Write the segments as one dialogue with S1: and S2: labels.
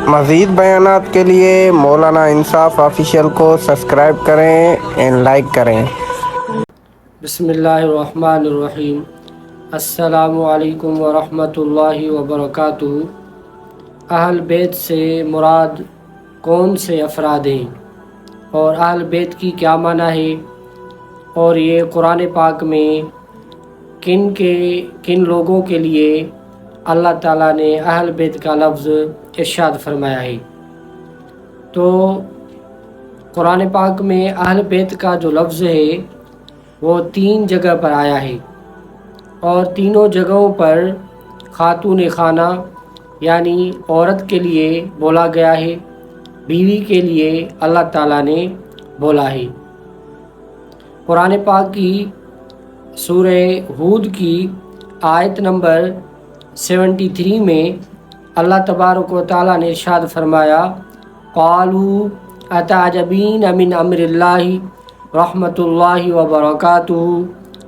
S1: مزید بیانات کے لیے مولانا انصاف آفیشیل کو سبسکرائب کریں اینڈ لائک کریں۔
S2: بسم اللہ الرحمن الرحیم۔ السلام علیکم ورحمۃ اللہ وبرکاتہ۔ اہل بیت سے مراد کون سے افراد ہیں اور اہل بیت کی کیا معنی ہے، اور یہ قرآن پاک میں کن لوگوں کے لیے اللہ تعالیٰ نے اہل بیت کا لفظ ارشاد فرمایا ہے۔ تو قرآن پاک میں اہل بیت کا جو لفظ ہے وہ 3 جگہ پر آیا ہے، اور تینوں جگہوں پر خاتون خانہ یعنی عورت کے لیے بولا گیا ہے، بیوی کے لیے اللہ تعالیٰ نے بولا ہے۔ قرآن پاک کی سورہ ہود کی آیت نمبر 73 میں اللہ تبارک و تعالیٰ نے ارشاد فرمایا، قالوا اتعجبین من امر اللہ رحمۃ اللہ وبرکاتہ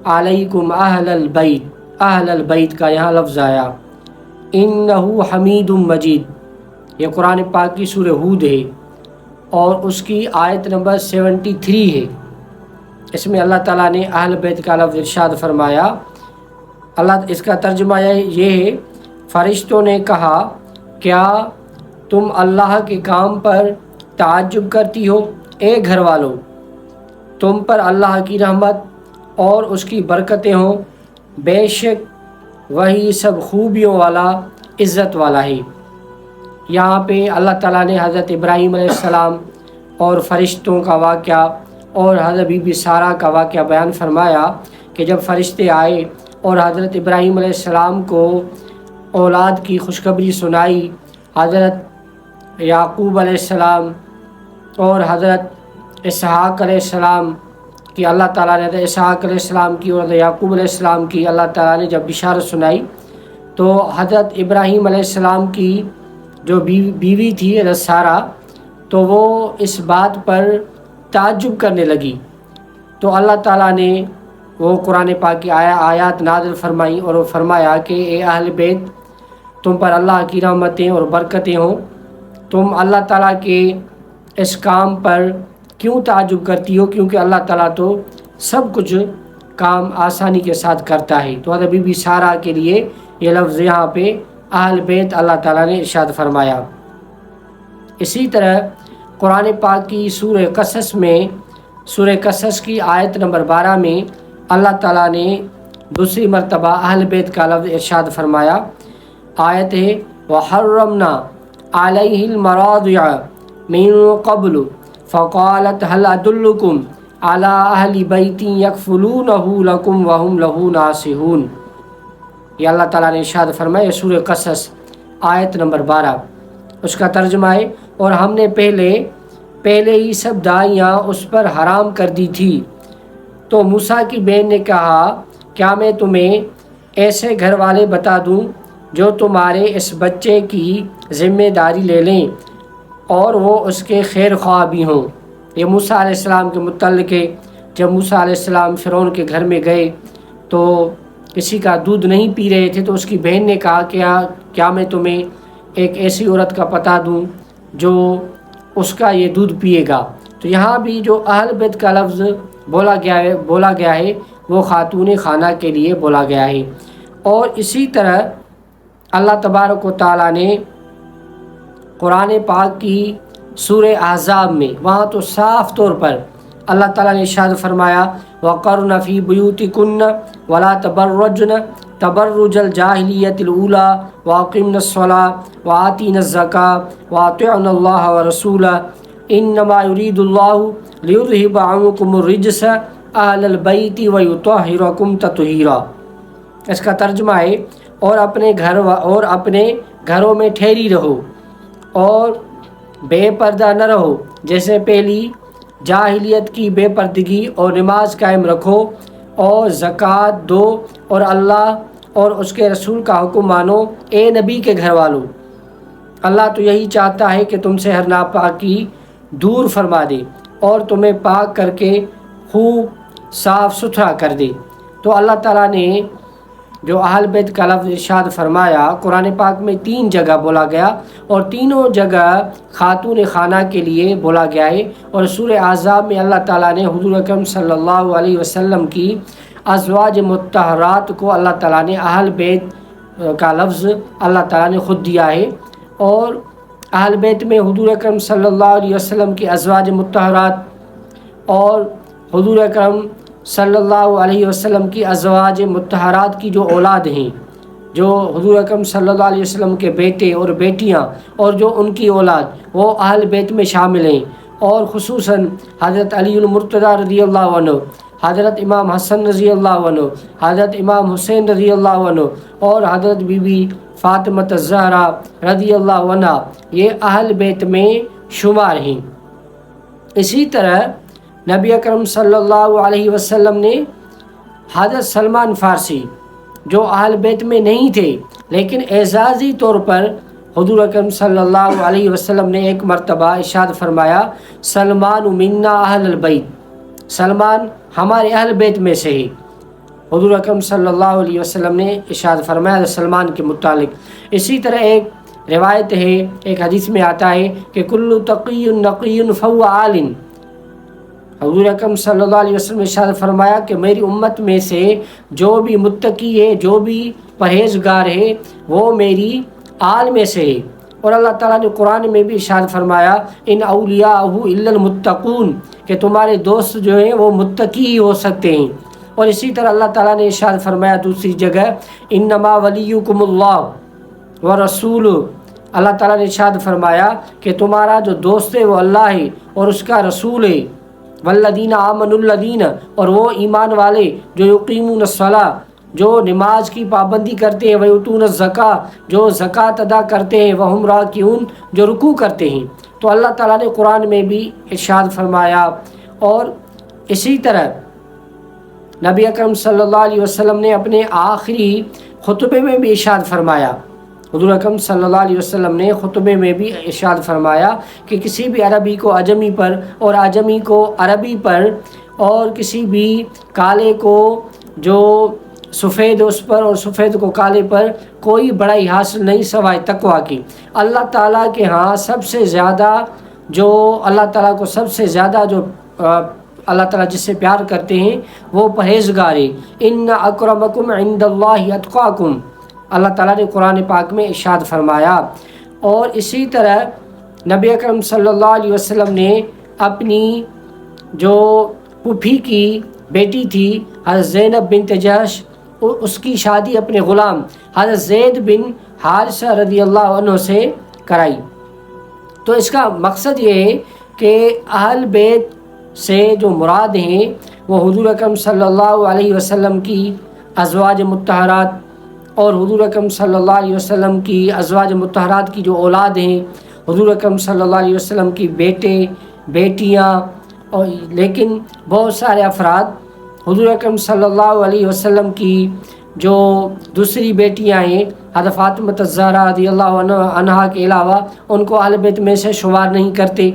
S2: علیکم اہل البیت۔ اہل البیت کا یہاں لفظ آیا، انہ حمید مجید۔ یہ قرآن پاک کی سورہ ہود ہے اور اس کی آیت نمبر 73 ہے۔ اس میں اللہ تعالیٰ نے اہل بیت کا لفظ ارشاد فرمایا۔ اس کا ترجمہ یہ ہے، فرشتوں نے کہا، کیا تم اللہ کے کام پر تعجب کرتی ہو؟ اے گھر والو، تم پر اللہ کی رحمت اور اس کی برکتیں ہوں، بے شک وہی سب خوبیوں والا، عزت والا ہے۔ یہاں پہ اللہ تعالیٰ نے حضرت ابراہیم علیہ السلام اور فرشتوں کا واقعہ اور حضرت بی بی سارہ کا واقعہ بیان فرمایا کہ جب فرشتے آئے اور حضرت ابراہیم علیہ السلام کو اولاد کی خوشخبری سنائی، حضرت یعقوب علیہ السلام اور حضرت اسحاق علیہ السلام کی اللہ تعالیٰ نے حضرت اسحاق علیہ السلام کی اور حضرت یعقوب علیہ السلام کی اللہ تعالیٰ نے جب بشارت سنائی، تو حضرت ابراہیم علیہ السلام کی جو بیوی تھی حضرت سارہ، تو وہ اس بات پر تعجب کرنے لگی۔ تو اللہ تعالیٰ نے وہ قرآن پاک کی آیات نازل فرمائی اور وہ فرمایا کہ اے اہل بیت، تم پر اللہ کی رحمتیں اور برکتیں ہوں، تم اللہ تعالیٰ کے اس کام پر کیوں تعجب کرتی ہو، کیونکہ اللہ تعالیٰ تو سب کچھ کام آسانی کے ساتھ کرتا ہے۔ تو حضرت بی بی سارہ کے لیے یہ لفظ یہاں پہ اہل بیت اللہ تعالیٰ نے ارشاد فرمایا۔ اسی طرح قرآن پاک کی سورہ قصص میں، سورہ قصص کی آیت نمبر 12 میں اللہ تعالیٰ نے دوسری مرتبہ اہل بیت کا لفظ ارشاد فرمایا۔ آیت ہے، وحرمنا علیہ المراضع من قبل فقالت هل ادلکم علی اہل بیت یکفلونہ لکم وہم لہ ناصحون۔ یہ اللہ تعالیٰ نے ارشاد فرمایا، سورہ قصص آیت نمبر 12۔ اس کا ترجمہ ہے، اور ہم نے پہلے ہی سب دائیاں اس پر حرام کر دی تھی۔ تو موسیٰ کی بہن نے کہا، کیا میں تمہیں ایسے گھر والے بتا دوں جو تمہارے اس بچے کی ذمہ داری لے لیں اور وہ اس کے خیر خواہ بھی ہوں؟ یہ موسیٰ علیہ السلام کے متعلق ہے۔ جب موسیٰ علیہ السلام فرعون کے گھر میں گئے تو کسی کا دودھ نہیں پی رہے تھے، تو اس کی بہن نے کہا، کیا میں تمہیں ایک ایسی عورت کا پتہ دوں جو اس کا یہ دودھ پیے گا؟ تو یہاں بھی جو اہل بیت کا لفظ بولا گیا ہے وہ خاتون خانہ کے لیے بولا گیا ہے۔ اور اسی طرح اللہ تبارک و تعالیٰ نے قرآن پاک کی سورہ احزاب میں، وہاں تو صاف طور پر اللہ تعالیٰ نے ارشاد فرمایا، وَقَرْنَ فِي بُيُوتِكُنَّ وَلَا تَبَرَّجْنَ تَبَرُّجَ الْجَاهِلِيَّةِ الْأُولَىٰ وَأَقِمْنَ الصَّلَاةَ وَآتِينَ الزَّكَاةَ وَأَطِعْنَ اللَّهَ وَرَسُولَهُ إِنَّمَا يُرِيدُ اللَّهُ لِيُذْهِبَ عَنكُمُ الرِّجْسَ أَهْلَ الْبَيْتِ وَيُطَهِّرَكُمْ تَطْهِيرًا۔ اس کا ترجمہ ہے، اور اپنے گھروں میں ٹھہری رہو اور بے پردہ نہ رہو، جیسے پہلی جاہلیت کی بے پردگی، اور نماز قائم رکھو اور زکوٰۃ دو اور اللہ اور اس کے رسول کا حکم مانو۔ اے نبی کے گھر والوں، اللہ تو یہی چاہتا ہے کہ تم سے ہر ناپاکی دور فرما دے اور تمہیں پاک کر کے خوب صاف ستھرا کر دے۔ تو اللہ تعالیٰ نے جو اہل بیت کا لفظ ارشاد فرمایا قرآن پاک میں 3 جگہ بولا گیا، اور تینوں جگہ خاتون خانہ کے لیے بولا گیا ہے۔ اور سورہ احزاب میں اللہ تعالیٰ نے حضور اکرم صلی اللہ علیہ وسلم کی ازواج مطہرات کو اللہ تعالیٰ نے اہل بیت کا لفظ اللہ تعالیٰ نے خود دیا ہے، اور اہل بیت میں حضور اکرم صلی اللہ علیہ وسلم کی ازواج مطہرات اور حضور اکرم صلی اللہ علیہ وسلم کی ازواج مطہرات کی جو اولاد ہیں، جو حضور اکرم صلی اللہ علیہ وسلم کے بیٹے اور بیٹیاں اور جو ان کی اولاد، وہ اہل بیت میں شامل ہیں، اور خصوصاً حضرت علی المرتضیٰ رضی اللہ عنہ، حضرت امام حسن رضی اللہ عنہ، حضرت امام حسین رضی اللہ عنہ، اور حضرت بی بی فاطمہ الزہرا رضی اللہ عنہ، یہ اہل بیت میں شمار ہیں۔ اسی طرح نبی اکرم صلی اللہ علیہ وسلم نے حضرت سلمان فارسی، جو اہل بیت میں نہیں تھے لیکن اعزازی طور پر حضور اکرم صلی اللہ علیہ وسلم نے ایک مرتبہ ارشاد فرمایا، سلمان منا اہل البیت، سلمان ہمارے اہل بیت میں سے ہے۔ حضور اکرم صلی اللہ علیہ وسلم نے ارشاد فرمایا سلمان کے متعلق۔ اسی طرح ایک روایت ہے، ایک حدیث میں آتا ہے کہ کل تقی نقی فہو عال، حضور اکرم صلی اللہ علیہ وسلم نے ارشاد فرمایا کہ میری امت میں سے جو بھی متقی ہے، جو بھی پرہیزگار ہے، وہ میری آل میں سے ہے۔ اور اللہ تعالیٰ نے قرآن میں بھی ارشاد فرمایا ان اولیاءہ الا المتقون، کہ تمہارے دوست جو ہیں وہ متقی ہی ہو سکتے ہیں۔ اور اسی طرح اللہ تعالیٰ نے ارشاد فرمایا دوسری جگہ انما ولیکم اللہ ورسول، اللہ تعالیٰ نے ارشاد فرمایا کہ تمہارا جو دوست ہے وہ اللہ ہے اور اس کا رسول ہے۔ والذین آمنوا الذین، اور وہ ایمان والے جو یقیمون الصلاۃ، جو نماز کی پابندی کرتے ہیں، ویؤتون الزکاۃ، جو زکوٰۃ ادا کرتے ہیں، وہم راکعون، جو رکوع کرتے ہیں۔ تو اللہ تعالیٰ نے قرآن میں بھی ارشاد فرمایا۔ اور اسی طرح نبی اکرم صلی اللہ علیہ وسلم نے اپنے آخری خطبے میں بھی ارشاد فرمایا، حضور اکرم صلی اللہ علیہ وسلم نے خطبے میں بھی ارشاد فرمایا کہ کسی بھی عربی کو عجمی پر اور عجمی کو عربی پر، اور کسی بھی کالے کو جو سفید اس پر اور سفید کو کالے پر کوئی بڑائی حاصل نہیں سوائے تقویٰ کی۔ اللہ تعالیٰ کے ہاں سب سے زیادہ جو اللہ تعالیٰ کو سب سے زیادہ جو اللہ تعالیٰ جس سے پیار کرتے ہیں وہ پرہیزگار ہے۔ ان اکرمکم عند اللہ اتقاکم، اللہ تعالیٰ نے قرآن پاک میں ارشاد فرمایا۔ اور اسی طرح نبی اکرم صلی اللہ علیہ وسلم نے اپنی جو پھوپھی کی بیٹی تھی حضرت زینب بنت جحش، اس کی شادی اپنے غلام حضرت زید بن حارثہ رضی اللہ عنہ سے کرائی۔ تو اس کا مقصد یہ ہے کہ اہل بیت سے جو مراد ہیں وہ حضور اکرم صلی اللہ علیہ وسلم کی ازواج مطہرات اور حضور اکرم صلی اللہ علیہ وسلم کی ازواج مطہرات کی جو اولاد ہیں، حضور اکرم صلی اللہ علیہ وسلم کی بیٹے بیٹیاں، اور لیکن بہت سارے افراد حضور اکرم صلی اللہ علیہ وسلم کی جو دوسری بیٹیاں ہیں حضرت فاطمہ الزہرا رضی اللہ عنہا کے علاوہ ان کو اہل بیت میں سے شمار نہیں کرتے،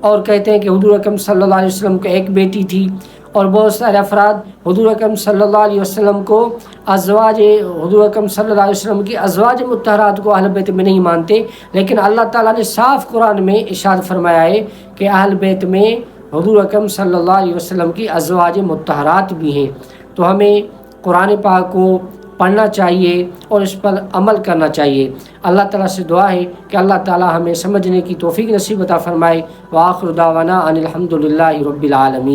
S2: اور کہتے ہیں کہ حضور اکرم صلی اللہ علیہ وسلم کو ایک بیٹی تھی۔ اور بہت سارے افراد حضور اکرم صلی اللہ علیہ وسلم کو حضور اکرم صلی اللہ علیہ وسلم کی ازواج مطہرات کو اہل بیت میں نہیں مانتے، لیکن اللہ تعالیٰ نے صاف قرآن میں ارشاد فرمایا ہے کہ اہل بیت میں حضور اکرم صلی اللہ علیہ وسلم کی ازواج مطہرات بھی ہیں۔ تو ہمیں قرآن پاک کو پڑھنا چاہیے اور اس پر عمل کرنا چاہیے۔ اللہ تعالیٰ سے دعا ہے کہ اللہ تعالیٰ ہمیں سمجھنے کی توفیق نصیب عطا فرمائے۔ وآخر دعوانا ان الحمد للہ رب العالمین۔